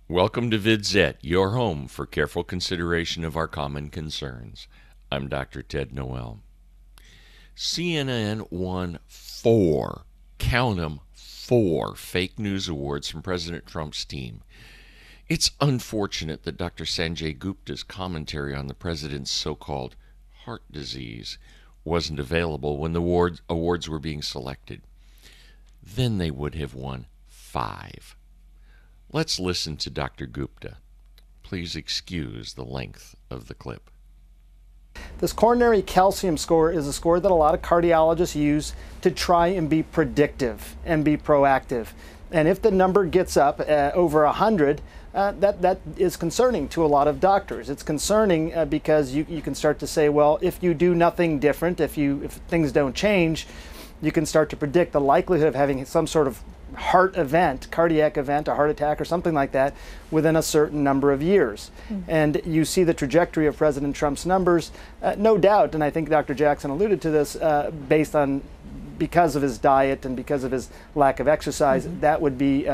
Welcome to VidZet, your home for careful consideration of our common concerns. I'm Dr. Ted Noel. CNN won count 'em, four fake news awards from President Trump's team. It's unfortunate that Dr. Sanjay Gupta's commentary on the president's so-called heart disease wasn't available when the awards were being selected. Then they would have won 5. Let's listen to Dr. Gupta. Please excuse the length of the clip. This coronary calcium score is a score that a lot of cardiologists use to try and be predictive and be proactive. And if the number gets up over 100, that is concerning to a lot of doctors. It's concerning because you can start to say, well, if you do nothing different, if things don't change, you can start to predict the likelihood of having some sort of heart event, cardiac event, a heart attack or something like that within a certain number of years. And you see the trajectory of President Trump's numbers, no doubt, and I think Dr. Jackson alluded to this, because of his diet and because of his lack of exercise, that would be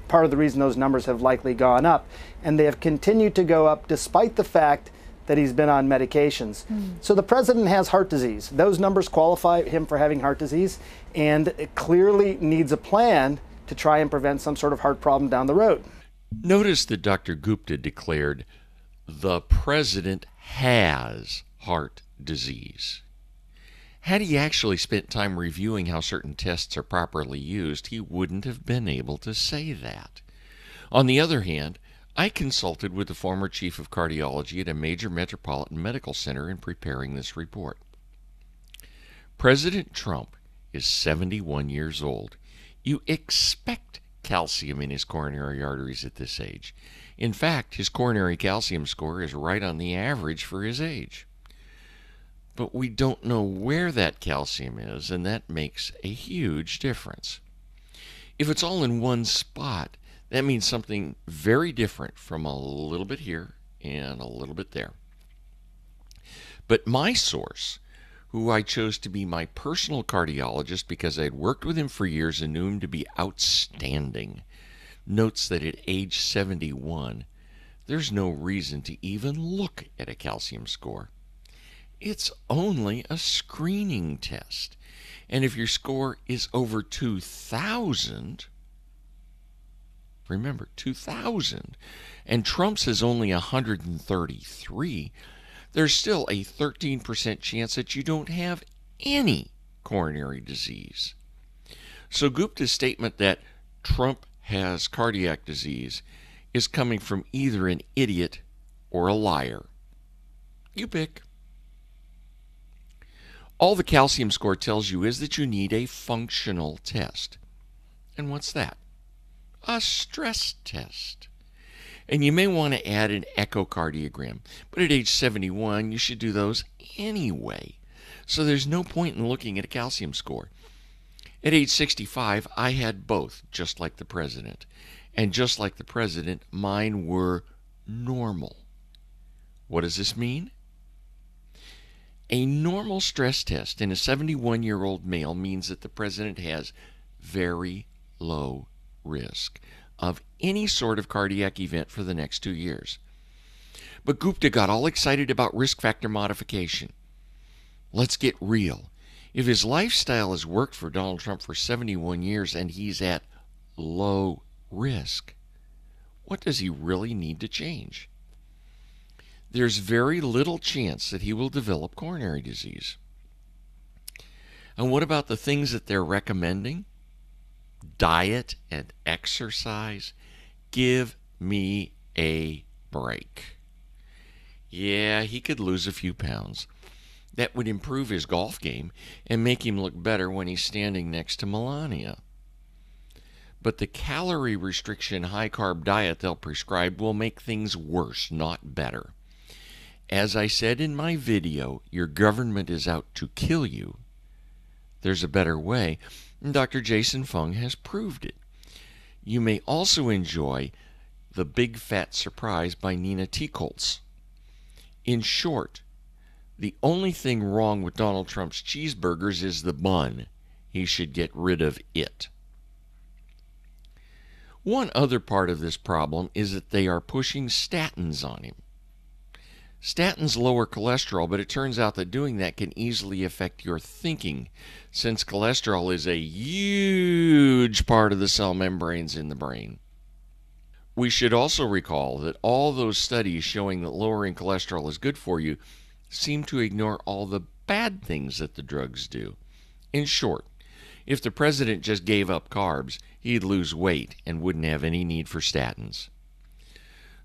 part of the reason those numbers have likely gone up. And they have continued to go up despite the fact that he's been on medications. So the president has heart disease. Those numbers qualify him for having heart disease, and it clearly needs a plan to try and prevent some sort of heart problem down the road. Notice that Dr. Gupta declared the president has heart disease. Had he actually spent time reviewing how certain tests are properly used, he wouldn't have been able to say that. On the other hand, I consulted with the former chief of cardiology at a major metropolitan medical center in preparing this report. President Trump is 71 years old. You expect calcium in his coronary arteries at this age. In fact, his coronary calcium score is right on the average for his age. But we don't know where that calcium is, and that makes a huge difference. If it's all in one spot, that means something very different from a little bit here and a little bit there. But my source, who I chose to be my personal cardiologist because I had worked with him for years and knew him to be outstanding, notes that at age 71, there's no reason to even look at a calcium score. It's only a screening test. And if your score is over 2,000, remember, 2,000, and Trump's is only 133, there's still a 13% chance that you don't have any coronary disease. So Gupta's statement that Trump has cardiac disease is coming from either an idiot or a liar. You pick. All the calcium score tells you is that you need a functional test. And what's that? A stress test. And you may want to add an echocardiogram, but at age 71 you should do those anyway. So there's no point in looking at a calcium score. At age 65 I had both, just like the president. And just like the president, mine were normal. What does this mean? A normal stress test in a 71-year-old male means that the president has very low risk of any sort of cardiac event for the next 2 years. But Gupta got all excited about risk factor modification. Let's get real. If his lifestyle has worked for Donald Trump for 71 years and he's at low risk, what does he really need to change? There's very little chance that he will develop coronary disease. And what about the things that they're recommending? Diet and exercise? Give me a break. Yeah, he could lose a few pounds. That would improve his golf game and make him look better when he's standing next to Melania. But the calorie restriction high-carb diet they'll prescribe will make things worse, not better. As I said in my video, your government is out to kill you. There's a better way, and Dr. Jason Fung has proved it. You may also enjoy The Big Fat Surprise by Nina Teacoltz. In short, the only thing wrong with Donald Trump's cheeseburgers is the bun. He should get rid of it. One other part of this problem is that they are pushing statins on him. Statins lower cholesterol, but it turns out that doing that can easily affect your thinking, since cholesterol is a huge part of the cell membranes in the brain. We should also recall that all those studies showing that lowering cholesterol is good for you seem to ignore all the bad things that the drugs do. In short, if the president just gave up carbs, he'd lose weight and wouldn't have any need for statins.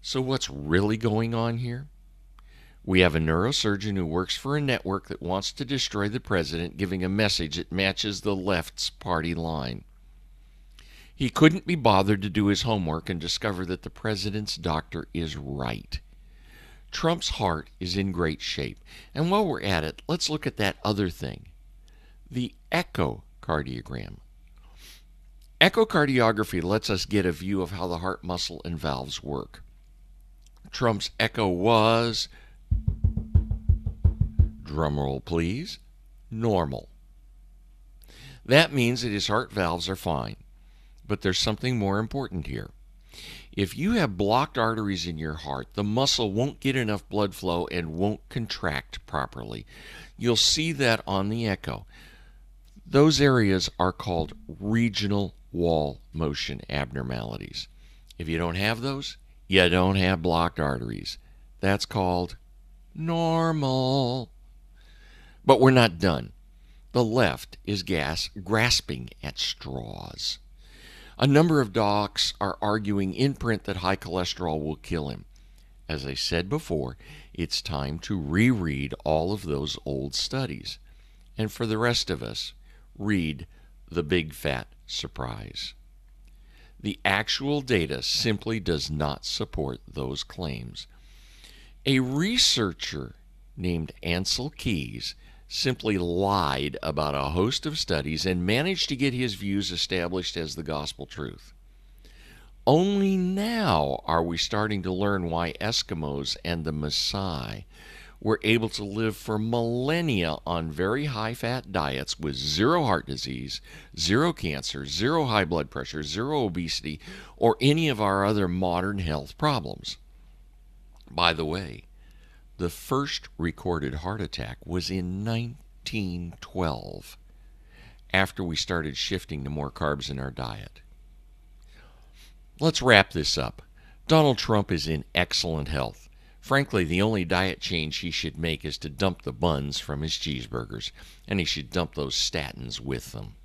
So what's really going on here? We have a neurosurgeon who works for a network that wants to destroy the president, giving a message that matches the left's party line. He couldn't be bothered to do his homework and discover that the president's doctor is right. Trump's heart is in great shape. And while we're at it, let's look at that other thing, the echocardiogram. Echocardiography lets us get a view of how the heart muscle and valves work. Trump's echo was, drumroll please, normal. That means that his heart valves are fine. But there's something more important here. If you have blocked arteries in your heart, the muscle won't get enough blood flow and won't contract properly. You'll see that on the echo. Those areas are called regional wall motion abnormalities. If you don't have those, you don't have blocked arteries. That's called normal. But we're not done. The left is grasping at straws. A number of docs are arguing in print that high cholesterol will kill him. As I said before, it's time to reread all of those old studies. And for the rest of us, read The Big Fat Surprise. The actual data simply does not support those claims. A researcher named Ansel Keys simply lied about a host of studies and managed to get his views established as the gospel truth. Only now are we starting to learn why Eskimos and the Maasai were able to live for millennia on very high-fat diets with zero heart disease, zero cancer, zero high blood pressure, zero obesity, or any of our other modern health problems. By the way, the first recorded heart attack was in 1912, after we started shifting to more carbs in our diet. Let's wrap this up. Donald Trump is in excellent health. Frankly, the only diet change he should make is to dump the buns from his cheeseburgers, and he should dump those statins with them.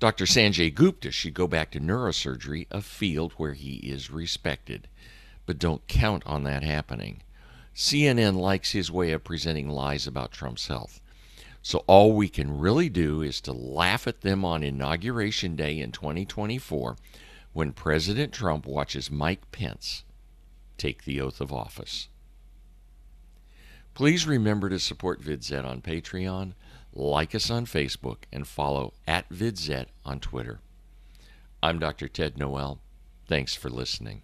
Dr. Sanjay Gupta should go back to neurosurgery, a field where he is respected. But don't count on that happening. CNN likes his way of presenting lies about Trump's health. So all we can really do is to laugh at them on Inauguration Day in 2024 when President Trump watches Mike Pence take the oath of office. Please remember to support VidZet on Patreon, like us on Facebook, and follow @VidZet on Twitter. I'm Dr. Ted Noel. Thanks for listening.